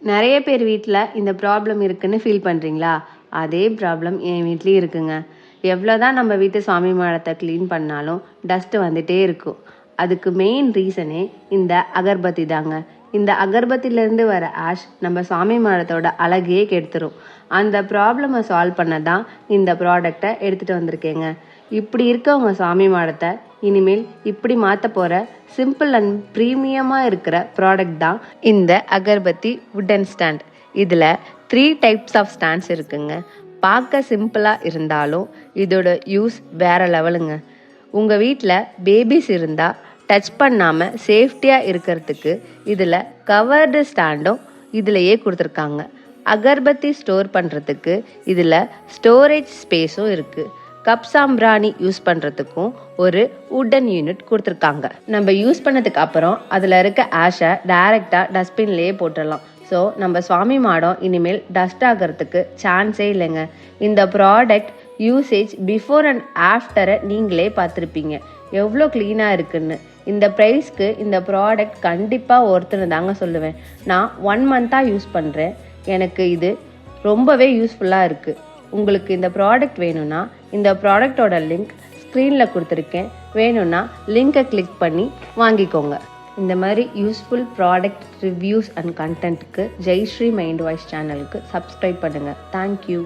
நிறைய பேர் வீட்டில் இந்த ப்ராப்ளம் இருக்குன்னு ஃபீல் பண்ணுறீங்களா? அதே ப்ராப்ளம் என் வீட்லேயும் இருக்குங்க. எவ்வளோதான் நம்ம வீட்டு சாமி மாடத்தை க்ளீன் பண்ணாலும் டஸ்ட்டு வந்துட்டே இருக்கும். அதுக்கு மெயின் ரீசனே இந்த அகர்பத்தி தாங்க. இந்த அகர்பத்திலேருந்து வர ஆஷ் நம்ம சாமி மாடத்தோட அழகையே கெடுத்துரும். அந்த ப்ராப்ளமை சால்வ் பண்ண தான் இந்த ப்ராடக்டை எடுத்துகிட்டு வந்திருக்கேங்க. இப்படி இருக்க உங்கள் சாமி மாடத்தை இனிமேல் இப்படி மாற்ற போகிற சிம்பிள் அண்ட் ப்ரீமியமாக இருக்கிற ப்ராடக்ட் தான் இந்த அகர்பத்தி வுட்டன் ஸ்டாண்ட். இதில் 3 டைப்ஸ் ஆஃப் ஸ்டாண்ட்ஸ் இருக்குங்க. பார்க்க சிம்பிளாக இருந்தாலும் இதோட யூஸ் வேறு லெவலுங்க. உங்கள் வீட்டில் பேபிஸ் இருந்தால் டச் பண்ணாமல் சேஃப்டியாக இருக்கிறதுக்கு இதில் கவர்டு ஸ்டாண்டும் இதிலையே கொடுத்துருக்காங்க. அகர்பத்தி ஸ்டோர் பண்ணுறதுக்கு இதில் ஸ்டோரேஜ் ஸ்பேஸும் இருக்குது. கப் சாம்பிராணி யூஸ் பண்ணுறதுக்கும் ஒரு வுட்டன் யூனிட் கொடுத்துருக்காங்க. நம்ம யூஸ் பண்ணதுக்கு அப்புறம் அதில் இருக்க ஆஷை டைரெக்டாக டஸ்ட்பின்லேயே போட்டுடலாம். ஸோ நம்ம சுவாமி மாடம் இனிமேல் டஸ்ட் ஆகிறதுக்கு சான்ஸே இல்லைங்க. இந்த ப்ராடக்ட் யூசேஜ் பிஃபோர் அண்ட் ஆஃப்டரை நீங்களே பார்த்துருப்பீங்க எவ்வளோ க்ளீனாக இருக்குன்னு. இந்த ப்ரைஸ்க்கு இந்த ப்ராடக்ட் கண்டிப்பாக ஒருத்தர் தாங்க சொல்லுவேன். நான் 1 மந்த்தாக யூஸ் பண்ணுறேன். எனக்கு இது ரொம்பவே யூஸ்ஃபுல்லாக இருக்குது. உங்களுக்கு இந்த ப்ராடக்ட் வேணும்னா இந்த ப்ராடக்டோட லிங்க் ஸ்க்ரீனில் கொடுத்துருக்கேன். வேணும்னா லிங்கை கிளிக் பண்ணி வாங்கிக்கோங்க. இந்த மாதிரி யூஸ்ஃபுல் ப்ராடக்ட் ரிவ்யூஸ் அண்ட் கண்டென்ட்டுக்கு ஜெய்ஸ்ரீ மைண்ட் வாய்ஸ் சேனலுக்கு சப்ஸ்கிரைப் பண்ணுங்கள். தேங்க்யூ.